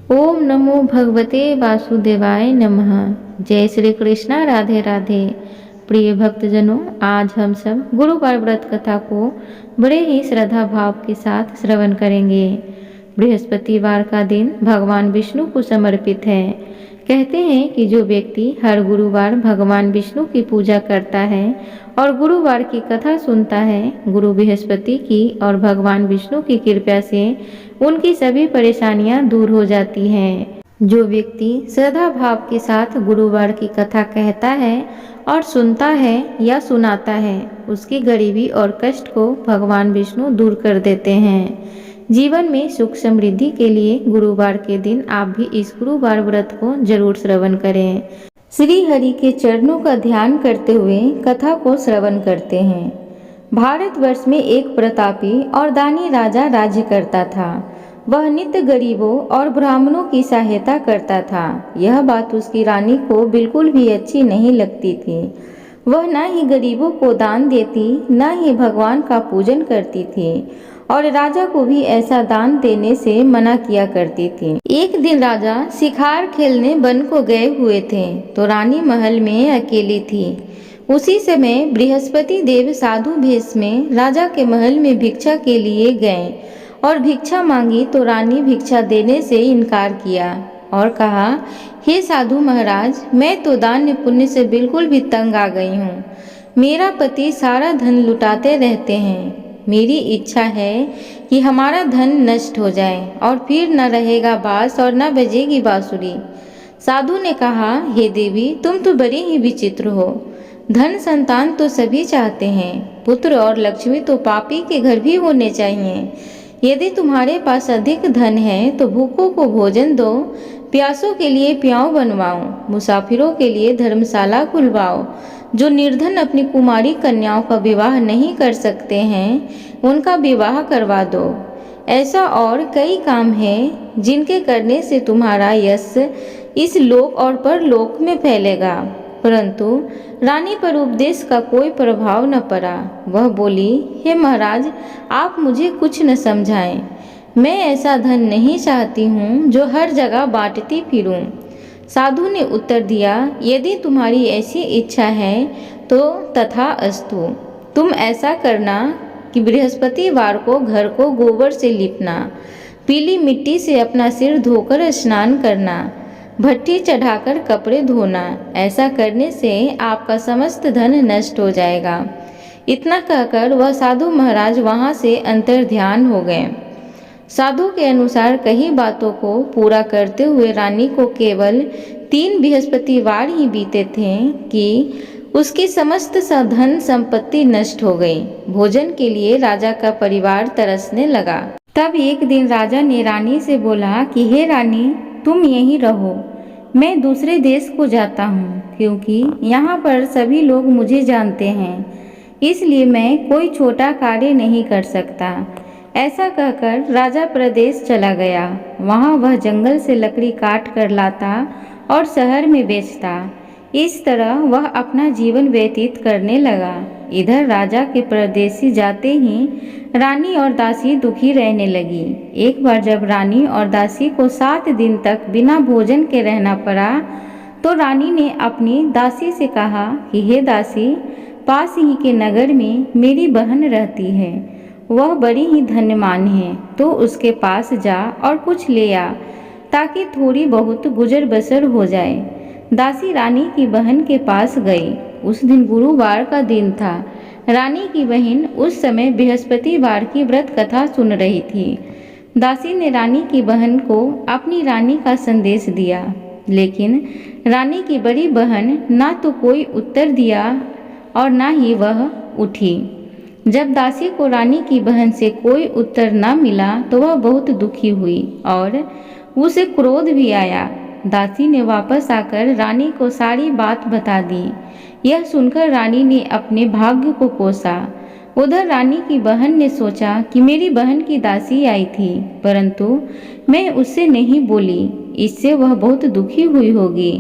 ओम नमो भगवते वासुदेवाय नमः। जय श्री कृष्णा, राधे राधे। प्रिय भक्तजनों, आज हम सब गुरुवार व्रत कथा को बड़े ही श्रद्धा भाव के साथ श्रवण करेंगे। बृहस्पतिवार का दिन भगवान विष्णु को समर्पित है। कहते हैं कि जो व्यक्ति हर गुरुवार भगवान विष्णु की पूजा करता है और गुरुवार की कथा सुनता है, गुरु बृहस्पति की और भगवान विष्णु की कृपा से उनकी सभी परेशानियां दूर हो जाती हैं। जो व्यक्ति श्रद्धा भाव के साथ गुरुवार की कथा कहता है और सुनता है या सुनाता है, उसकी गरीबी और कष्ट को भगवान विष्णु दूर कर देते हैं। जीवन में सुख समृद्धि के लिए गुरुवार के दिन आप भी इस गुरुवार व्रत को जरूर श्रवण करें। श्री हरि के चरणों का ध्यान करते हुए कथा को श्रवण करते हैं। भारतवर्ष में एक प्रतापी और दानी राजा राज्य करता था। वह नित्य गरीबों और ब्राह्मणों की सहायता करता था। यह बात उसकी रानी को बिल्कुल भी अच्छी नहीं लगती थी। वह न ही गरीबों को दान देती, न ही भगवान का पूजन करती थी और राजा को भी ऐसा दान देने से मना किया करती थी। एक दिन राजा शिकार खेलने वन को गए हुए थे तो रानी महल में अकेली थी। उसी समय बृहस्पति देव साधु भेष में राजा के महल में भिक्षा के लिए गए और भिक्षा मांगी तो रानी भिक्षा देने से इनकार किया और कहा, हे साधु महाराज, मैं तो दान पुण्य से बिल्कुल भी तंग आ गई हूँ। मेरा पति सारा धन लुटाते रहते हैं। मेरी इच्छा है कि हमारा धन नष्ट हो जाए और फिर न रहेगा बांस और न बजेगी बांसुरी। साधु ने कहा, हे देवी, तुम तो बड़ी ही विचित्र हो। धन संतान तो सभी चाहते हैं, पुत्र और लक्ष्मी तो पापी के घर भी होने चाहिए। यदि तुम्हारे पास अधिक धन है तो भूखों को भोजन दो, प्यासों के लिए प्याऊ बनवाओ, मुसाफिरों के लिए धर्मशाला खुलवाओ। जो निर्धन अपनी कुमारी कन्याओं का विवाह नहीं कर सकते हैं, उनका विवाह करवा दो। ऐसा और कई काम हैं जिनके करने से तुम्हारा यश इस लोक और परलोक में फैलेगा। परंतु रानी पर उपदेश का कोई प्रभाव न पड़ा। वह बोली, हे महाराज, आप मुझे कुछ न समझाएं। मैं ऐसा धन नहीं चाहती हूँ जो हर जगह बांटती फिरूं। साधु ने उत्तर दिया, यदि तुम्हारी ऐसी इच्छा है तो तथा अस्तु। तुम ऐसा करना कि बृहस्पतिवार को घर को गोबर से लिपना, पीली मिट्टी से अपना सिर धोकर स्नान करना, भट्टी चढ़ाकर कपड़े धोना। ऐसा करने से आपका समस्त धन नष्ट हो जाएगा। इतना कहकर वह साधु महाराज वहां से अंतर्ध्यान हो गए। साधु के अनुसार कई बातों को पूरा करते हुए रानी को केवल 3 बृहस्पतिवार ही बीते थे कि उसकी समस्त धन संपत्ति नष्ट हो गई। भोजन के लिए राजा का परिवार तरसने लगा। तब एक दिन राजा ने रानी से बोला कि हे रानी, तुम यहीं रहो, मैं दूसरे देश को जाता हूँ, क्योंकि यहाँ पर सभी लोग मुझे जानते हैं, इसलिए मैं कोई छोटा कार्य नहीं कर सकता। ऐसा कहकर राजा प्रदेश चला गया। वहाँ वह जंगल से लकड़ी काट कर लाता और शहर में बेचता। इस तरह वह अपना जीवन व्यतीत करने लगा। इधर राजा के परदेसी जाते ही रानी और दासी दुखी रहने लगी। एक बार जब रानी और दासी को 7 दिन तक बिना भोजन के रहना पड़ा तो रानी ने अपनी दासी से कहा कि हे दासी, पास ही के नगर में मेरी बहन रहती है, वह बड़ी ही धन्यवान है, तो उसके पास जा और कुछ ले आ ताकि थोड़ी बहुत गुजर बसर हो जाए। दासी रानी की बहन के पास गई। उस दिन गुरुवार का दिन था। रानी की बहन उस समय बृहस्पतिवार की व्रत कथा सुन रही थी। दासी ने रानी की बहन को अपनी रानी का संदेश दिया, लेकिन रानी की बड़ी बहन ना तो कोई उत्तर दिया और ना ही वह उठी। जब दासी को रानी की बहन से कोई उत्तर न मिला तो वह बहुत दुखी हुई और उसे क्रोध भी आया। दासी ने वापस आकर रानी को सारी बात बता दी। यह सुनकर रानी ने अपने भाग्य को कोसा। उधर रानी की बहन ने सोचा कि मेरी बहन की दासी आई थी, परंतु मैं उससे नहीं बोली, इससे वह बहुत दुखी हुई होगी।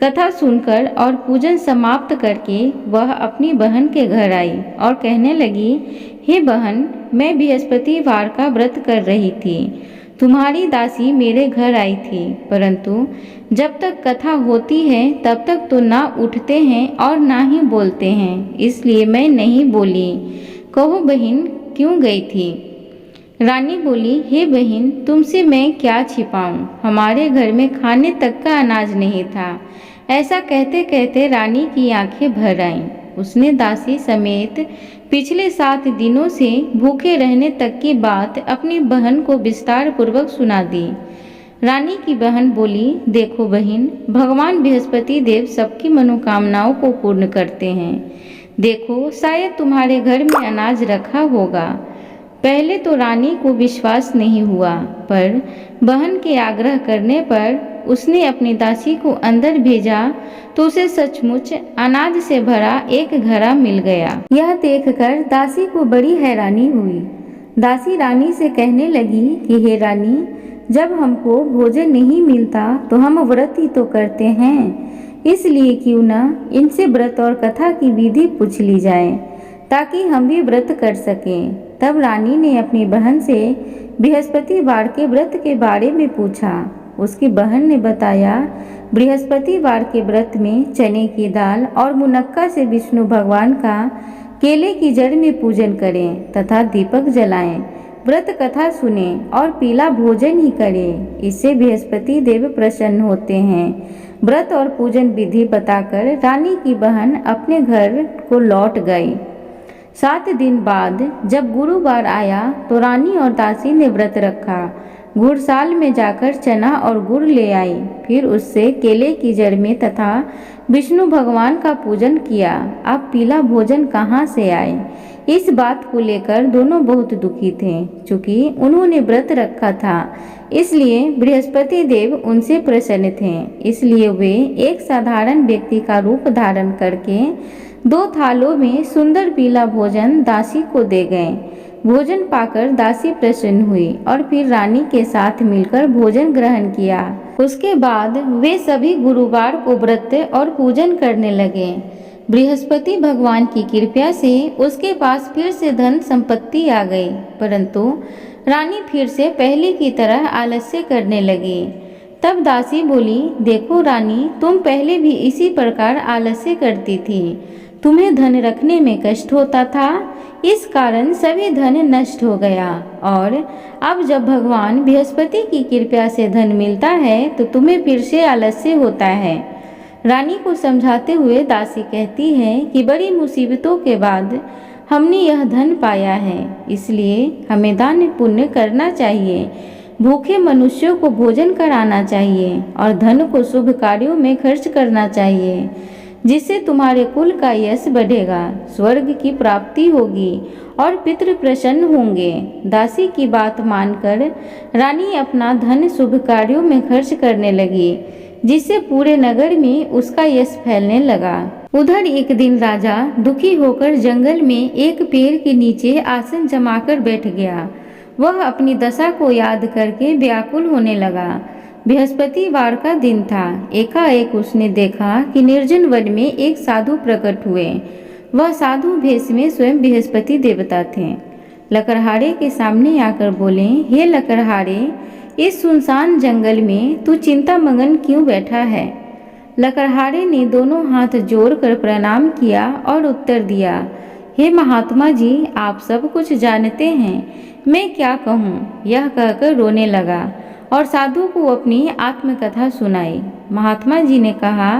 कथा सुनकर और पूजन समाप्त करके वह अपनी बहन के घर आई और कहने लगी, हे बहन, मैं बृहस्पतिवार का व्रत कर रही थी तुम्हारी दासी मेरे घर आई थी, परंतु जब तक कथा होती है तब तक तो ना उठते हैं और ना ही बोलते हैं, इसलिए मैं नहीं बोली। कहो बहन, क्यों गई थी? रानी बोली, हे बहन, तुमसे मैं क्या छिपाऊं, हमारे घर में खाने तक का अनाज नहीं था। ऐसा कहते कहते रानी की आंखें भर आईं। उसने दासी समेत पिछले 7 दिनों से भूखे रहने तक की बात अपनी बहन को विस्तार पूर्वक सुना दी। रानी की बहन बोली, देखो बहन, भगवान बृहस्पति देव सबकी मनोकामनाओं को पूर्ण करते हैं। देखो, शायद तुम्हारे घर में अनाज रखा होगा। पहले तो रानी को विश्वास नहीं हुआ, पर बहन के आग्रह करने पर उसने अपनी दासी को अंदर भेजा तो उसे सचमुच अनाज से भरा एक घड़ा मिल गया। यह देखकर दासी को बड़ी हैरानी हुई। दासी रानी से कहने लगी कि हे रानी, जब हमको भोजन नहीं मिलता तो हम व्रत ही तो करते हैं, इसलिए क्यों न इनसे व्रत और कथा की विधि पूछ ली जाए ताकि हम भी व्रत कर सकें। तब रानी ने अपनी बहन से बृहस्पतिवार के व्रत के बारे में पूछा। उसकी बहन ने बताया, बृहस्पतिवार के व्रत में चने की दाल और मुनक्का से विष्णु भगवान का केले की जड़ में पूजन करें तथा दीपक जलाएं, व्रत कथा सुने और पीला भोजन ही करें। इससे बृहस्पति देव प्रसन्न होते हैं। व्रत और पूजन विधि बताकर रानी की बहन अपने घर को लौट गई। 7 दिन बाद जब गुरुवार आया तो रानी और दासी ने व्रत रखा। घुड़साल में जाकर चना और गुड़ ले आई, फिर उससे केले की जड़ में तथा विष्णु भगवान का पूजन किया। अब पीला भोजन कहाँ से आए, इस बात को लेकर दोनों बहुत दुखी थे। चूँकि उन्होंने व्रत रखा था, इसलिए बृहस्पति देव उनसे प्रसन्न थे। इसलिए वे एक साधारण व्यक्ति का रूप धारण करके 2 थालों में सुंदर पीला भोजन दासी को दे गए। भोजन पाकर दासी प्रसन्न हुई और फिर रानी के साथ मिलकर भोजन ग्रहण किया। उसके बाद वे सभी गुरुवार को व्रत और पूजन करने लगे। बृहस्पति भगवान की कृपा से उसके पास फिर से धन संपत्ति आ गई, परंतु रानी फिर से पहले की तरह आलस्य करने लगी। तब दासी बोली, देखो रानी, तुम पहले भी इसी प्रकार आलस्य करती थी। तुम्हें धन रखने में कष्ट होता था, इस कारण सभी धन नष्ट हो गया, और अब जब भगवान बृहस्पति की कृपा से धन मिलता है तो तुम्हें फिर से आलस्य होता है। रानी को समझाते हुए दासी कहती है कि बड़ी मुसीबतों के बाद हमने यह धन पाया है, इसलिए हमें दान पुण्य करना चाहिए, भूखे मनुष्यों को भोजन कराना चाहिए और धन को शुभ कार्यों में खर्च करना चाहिए, जिससे तुम्हारे कुल का यश बढ़ेगा, स्वर्ग की प्राप्ति होगी और पितृ प्रसन्न होंगे। दासी की बात मानकर रानी अपना धन शुभ कार्यों में खर्च करने लगी, जिससे पूरे नगर में उसका यश फैलने लगा। उधर एक दिन राजा दुखी होकर जंगल में एक पेड़ के नीचे आसन जमाकर बैठ गया। वह अपनी दशा को याद करके व्याकुल होने लगा। बृहस्पतिवार का दिन था। एकाएक उसने देखा कि निर्जन वन में एक साधु प्रकट हुए। वह साधु भेष में स्वयं बृहस्पति देवता थे। लकड़हारे के सामने आकर बोले, हे लकड़हारे, इस सुनसान जंगल में तू चिंता मगन क्यों बैठा है? लकड़हारे ने दोनों हाथ जोड़कर प्रणाम किया और उत्तर दिया, हे महात्मा जी, आप सब कुछ जानते हैं, मैं क्या कहूँ? यह कहकर रोने लगा और साधु को अपनी आत्मकथा सुनाई। महात्मा जी ने कहा,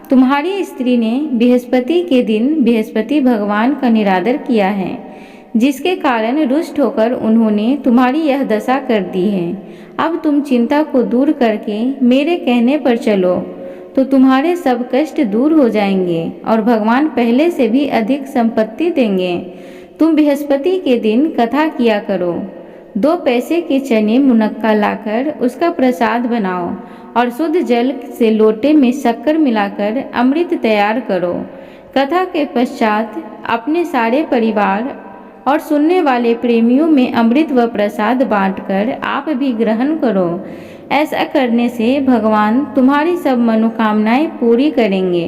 तुम्हारी स्त्री ने बृहस्पति के दिन बृहस्पति भगवान का निरादर किया है, जिसके कारण रुष्ट होकर उन्होंने तुम्हारी यह दशा कर दी है। अब तुम चिंता को दूर करके मेरे कहने पर चलो तो तुम्हारे सब कष्ट दूर हो जाएंगे और भगवान पहले से भी अधिक संपत्ति देंगे। तुम बृहस्पति के दिन कथा किया करो। 2 पैसे के चने मुनक्का लाकर उसका प्रसाद बनाओ और शुद्ध जल से लोटे में शक्कर मिलाकर अमृत तैयार करो। कथा के पश्चात अपने सारे परिवार और सुनने वाले प्रेमियों में अमृत व प्रसाद बांटकर आप भी ग्रहण करो। ऐसा करने से भगवान तुम्हारी सब मनोकामनाएं पूरी करेंगे।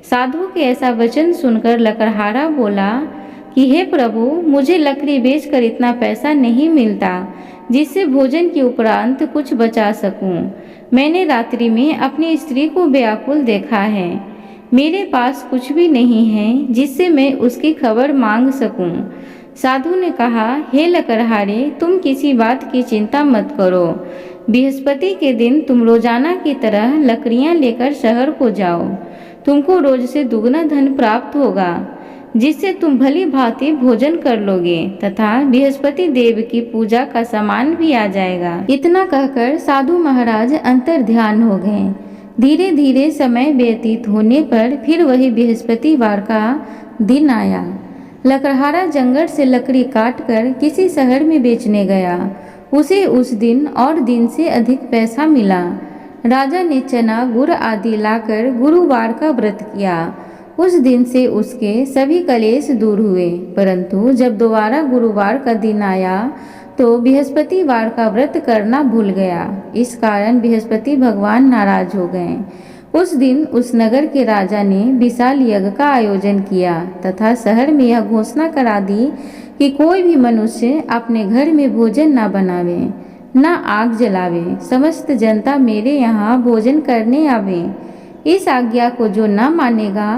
साधु के ऐसा वचन सुनकर लकड़हारा बोला कि हे प्रभु, मुझे लकड़ी बेचकर इतना पैसा नहीं मिलता। जिससे भोजन के उपरांत कुछ बचा सकूं। मैंने रात्रि में अपनी स्त्री को व्याकुल देखा है। मेरे पास कुछ भी नहीं है जिससे मैं उसकी खबर मांग सकूं। साधु ने कहा, हे लकड़हारे, तुम किसी बात की चिंता मत करो। बृहस्पति के दिन तुम रोजाना की तरह लकड़ियां लेकर शहर को जाओ। तुमको रोज से दुगना धन प्राप्त होगा, जिससे तुम भली भांति भोजन कर लोगे तथा बृहस्पति देव की पूजा का सामान भी आ जाएगा। इतना कहकर साधु महाराज अंतर ध्यान हो गए। धीरे धीरे समय व्यतीत होने पर फिर वही बृहस्पतिवार का दिन आया। लकड़हारा जंगल से लकड़ी काटकर किसी शहर में बेचने गया। उसे उस दिन और दिन से अधिक पैसा मिला। राजा ने चना गुड़ आदि लाकर गुरुवार का व्रत किया। उस दिन से उसके सभी कलेश दूर हुए। परंतु जब दोबारा गुरुवार का दिन आया तो बृहस्पतिवार का व्रत करना भूल गया। इस कारण बृहस्पति भगवान नाराज हो गए। उस दिन उस नगर के राजा ने विशाल यज्ञ का आयोजन किया तथा शहर में यह घोषणा करा दी कि कोई भी मनुष्य अपने घर में भोजन न बनावे, न आग जलावे। समस्त जनता मेरे यहाँ भोजन करने आवे। इस आज्ञा को जो न मानेगा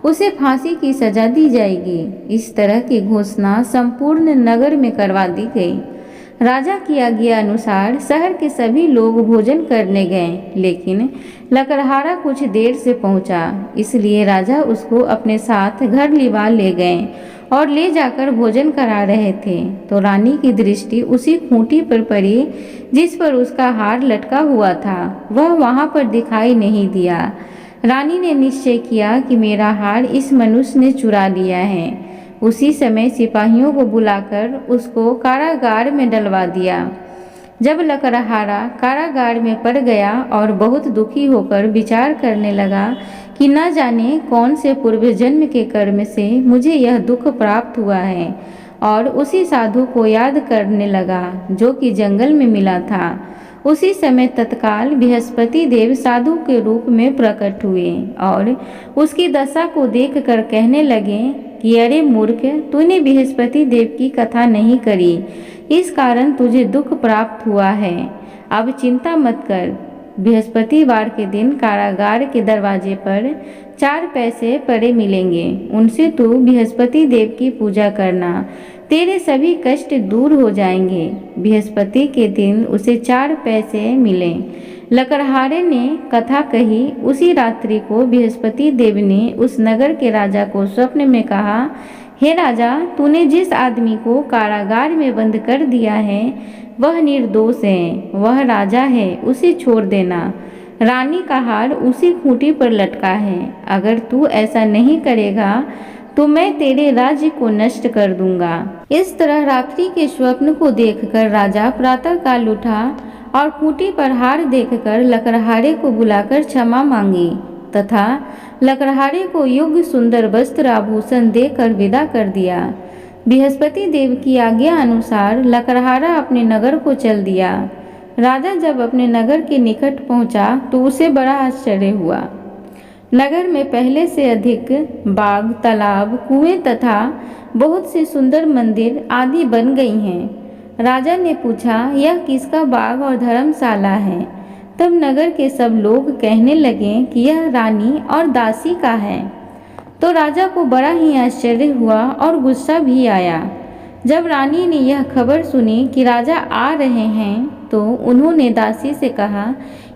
उसे फांसी की सजा दी जाएगी। इस तरह की घोषणा संपूर्ण नगर में करवा दी गई। राजा की आज्ञा अनुसार शहर के सभी लोग भोजन करने गए, लेकिन लकड़हारा कुछ देर से पहुंचा। इसलिए राजा उसको अपने साथ घर लिवा ले गए और ले जाकर भोजन करा रहे थे तो रानी की दृष्टि उसी खूंटी पर पड़ी जिस पर उसका हार लटका हुआ था। वह वहां पर दिखाई नहीं दिया। रानी ने निश्चय किया कि मेरा हार इस मनुष्य ने चुरा लिया है। उसी समय सिपाहियों को बुलाकर उसको कारागार में डलवा दिया। जब लकड़हारा कारागार में पड़ गया और बहुत दुखी होकर विचार करने लगा कि न जाने कौन से पूर्व जन्म के कर्म से मुझे यह दुख प्राप्त हुआ है, और उसी साधु को याद करने लगा जो कि जंगल में मिला था। उसी समय तत्काल बृहस्पति देव साधु के रूप में प्रकट हुए और उसकी दशा को देखकर कहने लगे कि अरे मूर्ख, तूने बृहस्पति देव की कथा नहीं करी, इस कारण तुझे दुख प्राप्त हुआ है। अब चिंता मत कर। बृहस्पतिवार के दिन कारागार के दरवाजे पर 4 पैसे पड़े मिलेंगे। उनसे तू बृहस्पति देव की पूजा करना, तेरे सभी कष्ट दूर हो जाएंगे। बृहस्पति के दिन उसे 4 पैसे मिले। लकड़हारे ने कथा कही। उसी रात्रि को बृहस्पति देव ने उस नगर के राजा को स्वप्न में कहा, हे राजा, तूने जिस आदमी को कारागार में बंद कर दिया है वह निर्दोष है, वह राजा है, उसे छोड़ देना। रानी का हार उसी खूंटी पर लटका है। अगर तू ऐसा नहीं करेगा तो मैं तेरे राज्य को नष्ट कर दूंगा। इस तरह रात्रि के स्वप्न को देखकर राजा प्रातःकाल उठा और खूंटी पर हार देखकर लकड़हारे को बुलाकर क्षमा मांगी तथा लकड़हारे को योग्य सुंदर वस्त्र आभूषण देकर विदा कर दिया। बृहस्पति देव की आज्ञा अनुसार लकड़हारा अपने नगर को चल दिया। राजा जब अपने नगर के निकट पहुंचा तो उसे बड़ा आश्चर्य हुआ। नगर में पहले से अधिक बाग, तालाब, कुएं तथा बहुत से सुंदर मंदिर आदि बन गई हैं। राजा ने पूछा, यह किसका बाग और धर्मशाला है? तब नगर के सब लोग कहने लगे कि यह रानी और दासी का है। तो राजा को बड़ा ही आश्चर्य हुआ और गुस्सा भी आया। जब रानी ने यह खबर सुनी कि राजा आ रहे हैं तो उन्होंने दासी से कहा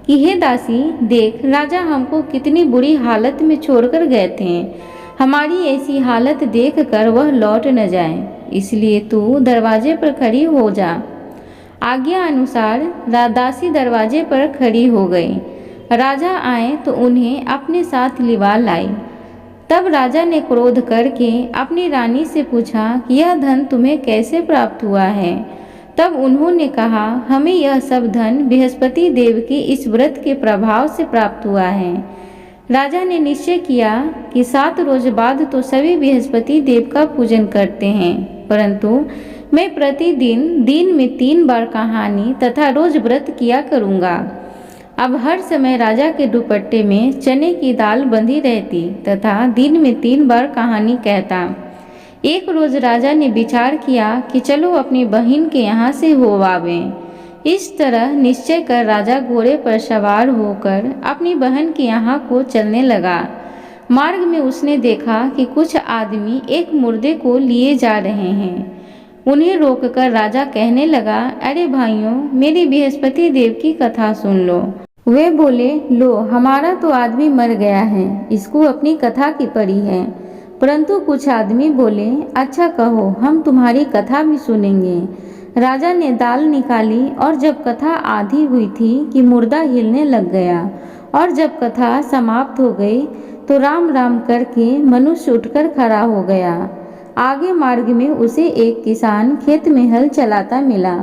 कि हे दासी, देख, राजा हमको कितनी बुरी हालत में छोड़कर गए थे। हमारी ऐसी हालत देखकर वह लौट न जाए, इसलिए तू दरवाजे पर खड़ी हो जा। आज्ञा अनुसार दासी दरवाजे पर खड़ी हो गई। राजा आए तो उन्हें अपने साथ लिवा लाई। तब राजा ने क्रोध करके अपनी रानी से पूछा कि यह धन तुम्हें कैसे प्राप्त हुआ है? तब उन्होंने कहा, हमें यह सब धन बृहस्पति देव के इस व्रत के प्रभाव से प्राप्त हुआ है। राजा ने निश्चय किया कि 7 रोज बाद तो सभी बृहस्पति देव का पूजन करते हैं, परंतु मैं प्रतिदिन दिन में 3 बार कहानी तथा रोज व्रत किया करूँगा। अब हर समय राजा के दुपट्टे में चने की दाल बंधी रहती तथा दिन में 3 बार कहानी कहता। एक रोज राजा ने विचार किया कि चलो अपनी बहन के यहाँ से हो आवें। इस तरह निश्चय कर राजा घोड़े पर सवार होकर अपनी बहन के यहाँ को चलने लगा। मार्ग में उसने देखा कि कुछ आदमी एक मुर्दे को लिए जा रहे हैं। उन्हें रोककर राजा कहने लगा, अरे भाइयों, मेरी बृहस्पति देव की कथा सुन लो। वे बोले, लो, हमारा तो आदमी मर गया है, इसको अपनी कथा की पड़ी है। परंतु कुछ आदमी बोले, अच्छा कहो, हम तुम्हारी कथा भी सुनेंगे। राजा ने दाल निकाली और जब कथा आधी हुई थी कि मुर्दा हिलने लग गया, और जब कथा समाप्त हो गई तो राम राम करके मनुष्य उठकर खड़ा हो गया। आगे मार्ग में उसे एक किसान खेत में हल चलाता मिला।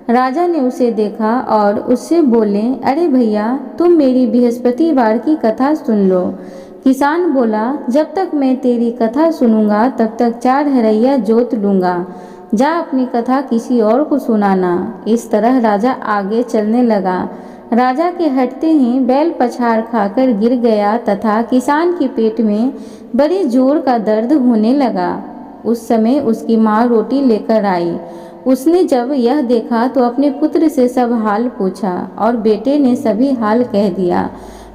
राजा ने उसे देखा और उससे बोले, अरे भैया, तुम मेरी बृहस्पतिवार की कथा सुन लो। किसान बोला, जब तक मैं तेरी कथा सुनूंगा तब तक 4 हरैया जोत लूंगा। जा अपनी कथा किसी और को सुनाना। इस तरह राजा आगे चलने लगा। राजा के हटते ही बैल पछाड़ खाकर गिर गया तथा किसान के पेट में बड़े जोर का दर्द होने लगा। उस समय उसकी माँ रोटी लेकर आई। उसने जब यह देखा तो अपने पुत्र से सब हाल पूछा और बेटे ने सभी हाल कह दिया।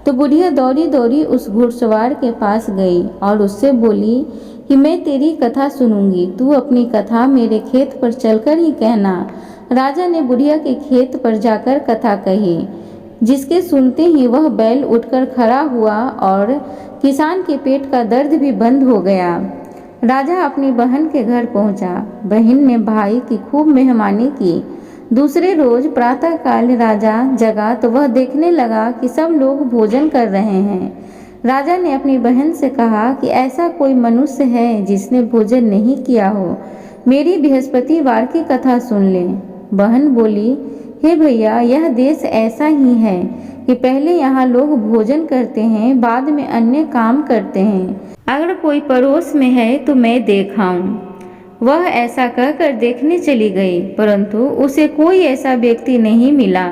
तो बुढ़िया दौड़ी दौड़ी उस घुड़सवार के पास गई और उससे बोली कि मैं तेरी कथा सुनूंगी, तू अपनी कथा मेरे खेत पर चलकर ही कहना। राजा ने बुढ़िया के खेत पर जाकर कथा कही, जिसके सुनते ही वह बैल उठकर खड़ा हुआ और किसान के पेट का दर्द भी बंद हो गया। राजा अपनी बहन के घर पहुंचा। बहन ने भाई की खूब मेहमानी की। दूसरे रोज प्रातःकाल राजा जगा तो वह देखने लगा कि सब लोग भोजन कर रहे हैं। राजा ने अपनी बहन से कहा कि ऐसा कोई मनुष्य है जिसने भोजन नहीं किया हो, मेरी बृहस्पतिवार की कथा सुन ले। बहन बोली, हे भैया, यह देश ऐसा ही है कि पहले यहाँ लोग भोजन करते हैं, बाद में अन्य काम करते हैं। अगर कोई पड़ोस में है तो मैं देखाऊं। वह ऐसा कहकर देखने चली गई, परंतु उसे कोई ऐसा व्यक्ति नहीं मिला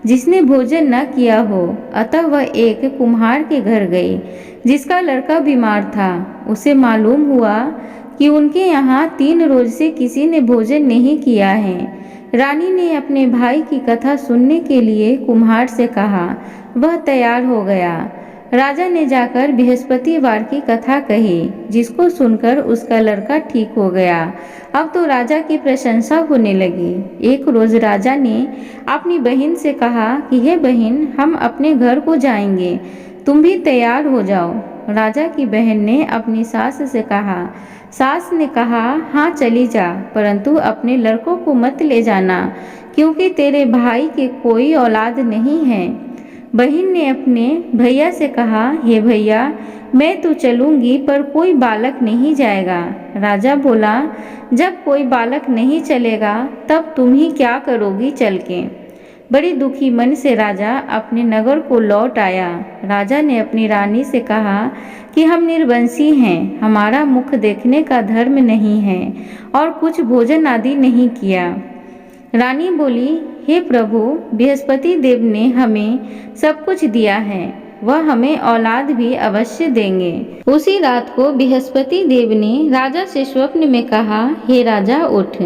जिसने भोजन न किया हो। अतः वह एक कुम्हार के घर गई जिसका लड़का बीमार था। उसे मालूम हुआ कि उनके यहाँ 3 रोज से किसी ने भोजन नहीं किया है। रानी ने अपने भाई की कथा सुनने के लिए कुम्हार से कहा। वह तैयार हो गया। राजा ने जाकर बृहस्पतिवार की कथा कही, जिसको सुनकर उसका लड़का ठीक हो गया। अब तो राजा की प्रशंसा होने लगी। एक रोज राजा ने अपनी बहन से कहा कि हे बहन, हम अपने घर को जाएंगे, तुम भी तैयार हो जाओ। राजा की बहन ने अपनी सास से कहा। सास ने कहा, हाँ चली जा, परंतु अपने लड़कों को मत ले जाना, क्योंकि तेरे भाई के कोई औलाद नहीं है। बहन ने अपने भैया से कहा, हे भैया, मैं तो चलूंगी पर कोई बालक नहीं जाएगा। राजा बोला, जब कोई बालक नहीं चलेगा तब तुम ही क्या करोगी चल के। बड़ी दुखी मन से राजा अपने नगर को लौट आया। राजा ने अपनी रानी से कहा कि हम निर्वंशी हैं, हमारा मुख देखने का धर्म नहीं है और कुछ भोजन आदि नहीं किया। रानी बोली, हे प्रभु, बृहस्पति देव ने हमें सब कुछ दिया है, वह हमें औलाद भी अवश्य देंगे। उसी रात को बृहस्पति देव ने राजा से स्वप्न में कहा, हे राजा, उठ,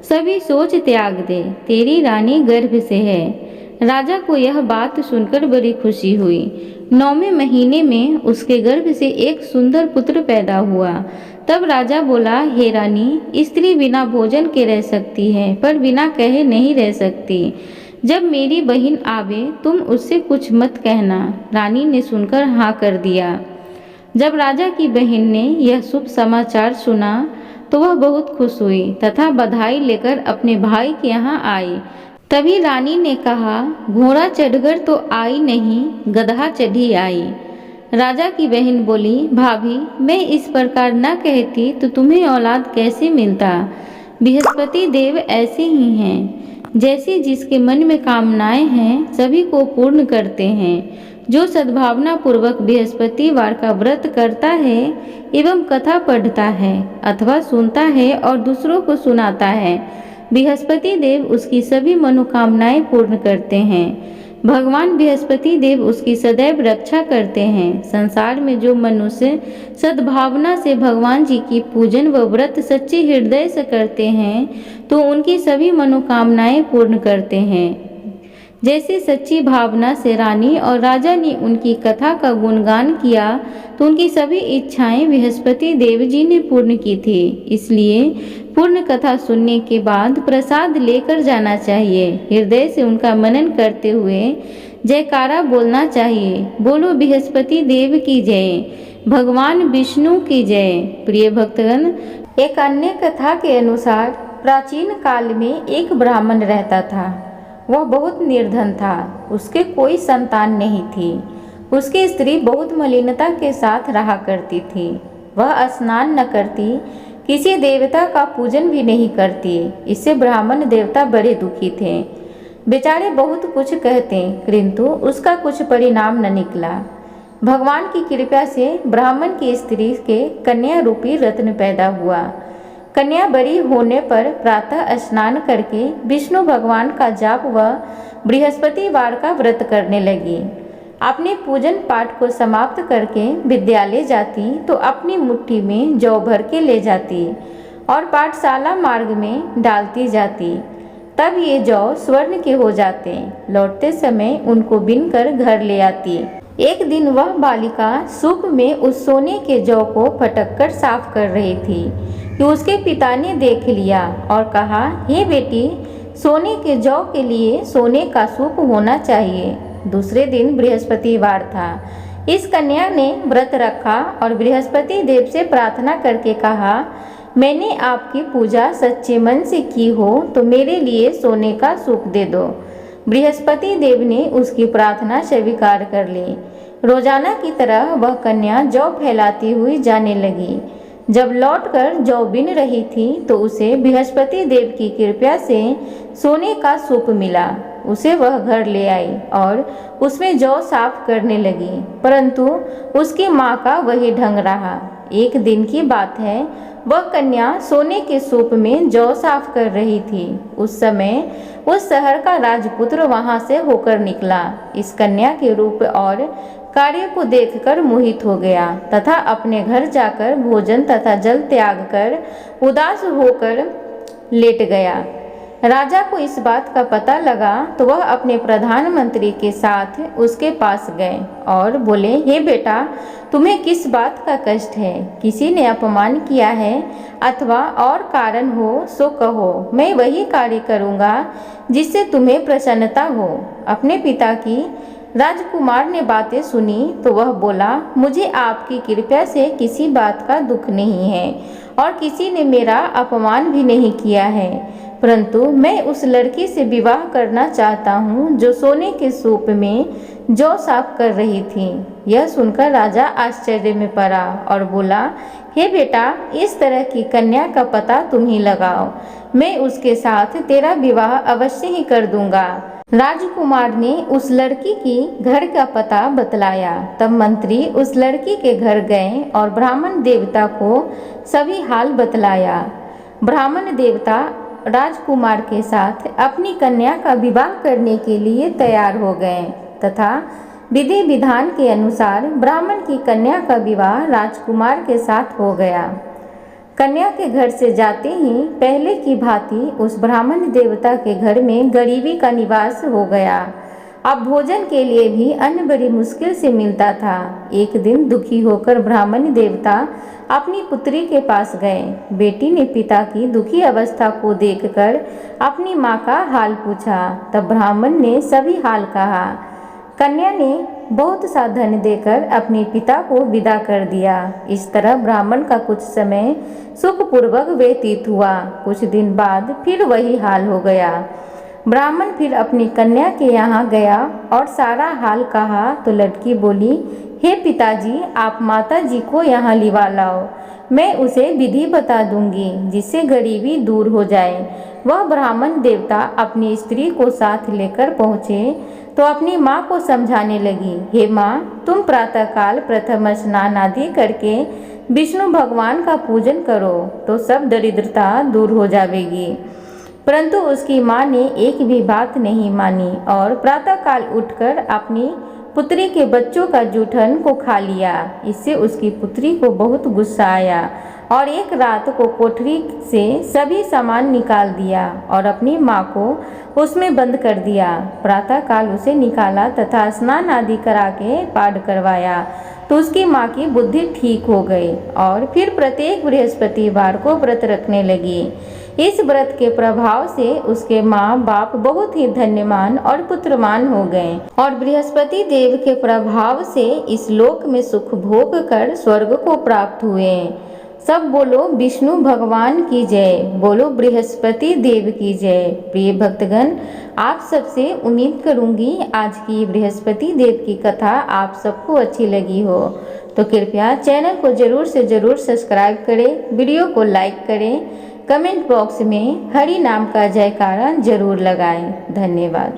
सभी सोच त्याग दे, तेरी रानी गर्भ से है। राजा को यह बात सुनकर बड़ी खुशी हुई। 9वें महीने में उसके गर्भ से एक सुंदर पुत्र पैदा हुआ। तब राजा बोला, हे रानी, स्त्री बिना भोजन के रह सकती है, पर बिना कहे नहीं रह सकती। जब मेरी बहन आवे तुम उससे कुछ मत कहना। रानी ने सुनकर हाँ कर दिया। जब राजा की बहन ने यह शुभ समाचार सुना तो वह बहुत खुश हुई तथा बधाई लेकर अपने भाई के यहाँ आई। तभी रानी ने कहा, घोड़ा चढ़कर तो आई नहीं, गधा चढ़ी आई। राजा की बहन बोली, भाभी, मैं इस प्रकार न कहती तो तुम्हें औलाद कैसे मिलता। बृहस्पति देव ऐसे ही हैं, जैसे जिसके मन में कामनाएं हैं सभी को पूर्ण करते हैं। जो सद्भावना पूर्वक बृहस्पतिवार का व्रत करता है एवं कथा पढ़ता है अथवा सुनता है और दूसरों को सुनाता है, बृहस्पति देव उसकी सभी मनोकामनाएं पूर्ण करते हैं। भगवान बृहस्पति देव उसकी सदैव रक्षा करते हैं। संसार में जो मनुष्य सद्भावना से भगवान जी की पूजन व व्रत सच्चे हृदय से करते हैं तो उनकी सभी मनोकामनाएं पूर्ण करते हैं। जैसे सच्ची भावना से रानी और राजा ने उनकी कथा का गुणगान किया तो उनकी सभी इच्छाएं बृहस्पति देव जी ने पूर्ण की थी। इसलिए पूर्ण कथा सुनने के बाद प्रसाद लेकर जाना चाहिए। हृदय से उनका मनन करते हुए जयकारा बोलना चाहिए। बोलो बृहस्पति देव की जय, भगवान विष्णु की जय। प्रिय भक्तगण, एक अन्य कथा के अनुसार प्राचीन काल में एक ब्राह्मण रहता था। वह बहुत निर्धन था, उसके कोई संतान नहीं थी। उसकी स्त्री बहुत मलिनता के साथ रहा करती थी। वह स्नान न करती, किसी देवता का पूजन भी नहीं करती। इससे ब्राह्मण देवता बड़े दुखी थे। बेचारे बहुत कुछ कहते किंतु उसका कुछ परिणाम न निकला। भगवान की कृपा से ब्राह्मण की स्त्री के कन्या रूपी रत्न पैदा हुआ। कन्या बड़ी होने पर प्रातः स्नान करके विष्णु भगवान का जाप व बृहस्पतिवार का व्रत करने लगी। अपने पूजन पाठ को समाप्त करके विद्यालय जाती तो अपनी मुट्ठी में जौ भर के ले जाती और पाठशाला मार्ग में डालती जाती। तब ये जौ स्वर्ण के हो जाते। लौटते समय उनको बीनकर घर ले आती। एक दिन वह बालिका सूप में उस सोने के जौ को फटककर साफ कर रही थी कि उसके पिता ने देख लिया और कहा, हे बेटी, सोने के जौ के लिए सोने का सूप होना चाहिए। दूसरे दिन बृहस्पतिवार था। इस कन्या ने व्रत रखा और बृहस्पति देव से प्रार्थना करके कहा, मैंने आपकी पूजा सच्चे मन से की हो तो मेरे लिए सोने का सूप दे दो। बृहस्पति देव ने उसकी प्रार्थना स्वीकार कर ली। रोजाना की तरह वह कन्या जौ फैलाती हुई जाने लगी। जब लौटकर जौ बीन रही थी तो उसे बृहस्पति देव की कृपा से सोने का सूप मिला। उसे वह घर ले आई और उसमें जौ साफ करने लगी, परंतु उसकी माँ का वही ढंग रहा। एक दिन की बात है, वह कन्या सोने के सूप में जौ साफ कर रही थी। उस समय उस शहर का राजपुत्र वहां से होकर निकला। इस कन्या के रूप और कार्य को देखकर मोहित हो गया तथा अपने घर जाकर भोजन तथा जल त्याग कर उदास होकर लेट गया। राजा को इस बात का पता लगा तो वह अपने प्रधानमंत्री के साथ उसके पास गए और बोले, हे बेटा, तुम्हें किस बात का कष्ट है? किसी ने अपमान किया है अथवा और कारण हो सो कहो, मैं वही कार्य करूँगा जिससे तुम्हें प्रसन्नता हो। अपने पिता की राजकुमार ने बातें सुनी तो वह बोला, मुझे आपकी कृपा से किसी बात का दुख नहीं है और किसी ने मेरा अपमान भी नहीं किया है, परंतु मैं उस लड़की से विवाह करना चाहता हूँ जो सोने के सूप में जौ साफ कर रही थी। यह सुनकर राजा आश्चर्य में पड़ा और बोला, हे बेटा, इस तरह की कन्या का पता तुम ही लगाओ, मैं उसके साथ तेरा विवाह अवश्य ही कर दूंगा। राजकुमार ने उस लड़की की घर का पता बतलाया। तब मंत्री उस लड़की के घर गए और ब्राह्मण देवता को सभी हाल बतलाया। ब्राह्मण देवता राजकुमार के साथ अपनी कन्या का विवाह करने के लिए तैयार हो गए तथा विधि विधान के अनुसार ब्राह्मण की कन्या का विवाह राजकुमार के साथ हो गया। कन्या के घर से जाते ही पहले की भांति उस ब्राह्मण देवता के घर में गरीबी का निवास हो गया। अब भोजन के लिए भी अन्न बड़ी मुश्किल से मिलता था। एक दिन दुखी होकर ब्राह्मण देवता अपनी पुत्री के पास गए। बेटी ने पिता की दुखी अवस्था को देखकर अपनी माँ का हाल पूछा। तब ब्राह्मण ने सभी हाल कहा। कन्या ने बहुत सा धन देकर अपने पिता को विदा कर दिया। इस तरह ब्राह्मण का कुछ समय सुखपूर्वक व्यतीत हुआ। कुछ दिन बाद फिर वही हाल हो गया। ब्राह्मण फिर अपनी कन्या के यहाँ गया और सारा हाल कहा तो लड़की बोली, हे पिताजी, आप माता जी को यहाँ लिवा लाओ, मैं उसे विधि बता दूंगी जिससे गरीबी दूर हो जाए। वह ब्राह्मण देवता अपनी स्त्री को साथ लेकर पहुँचे तो अपनी माँ को समझाने लगी, हे माँ, तुम प्रातःकाल प्रथम स्नान आदि करके विष्णु भगवान का पूजन करो तो सब दरिद्रता दूर हो जाएगी। परंतु उसकी माँ ने एक भी बात नहीं मानी और प्रातःकाल उठकर अपनी पुत्री के बच्चों का जूठन को खा लिया। इससे उसकी पुत्री को बहुत गुस्सा आया और एक रात को कोठरी से सभी सामान निकाल दिया और अपनी माँ को उसमें बंद कर दिया। प्रातःकाल उसे निकाला तथा स्नान आदि करा के पाठ करवाया तो उसकी माँ की बुद्धि ठीक हो गई और फिर प्रत्येक बृहस्पतिवार को व्रत रखने लगी। इस व्रत के प्रभाव से उसके माँ बाप बहुत ही धन्यवान और पुत्रवान हो गए और बृहस्पति देव के प्रभाव से इस लोक में सुख भोग कर स्वर्ग को प्राप्त हुए। सब बोलो विष्णु भगवान की जय, बोलो बृहस्पति देव की जय। प्रिय भक्तगण, आप सबसे उम्मीद करूंगी आज की बृहस्पति देव की कथा आप सबको अच्छी लगी हो, तो कृपया चैनल को जरूर से जरूर सब्सक्राइब करें, वीडियो को लाइक करें, कमेंट बॉक्स में हरि नाम का जयकारा जरूर लगाएं। धन्यवाद।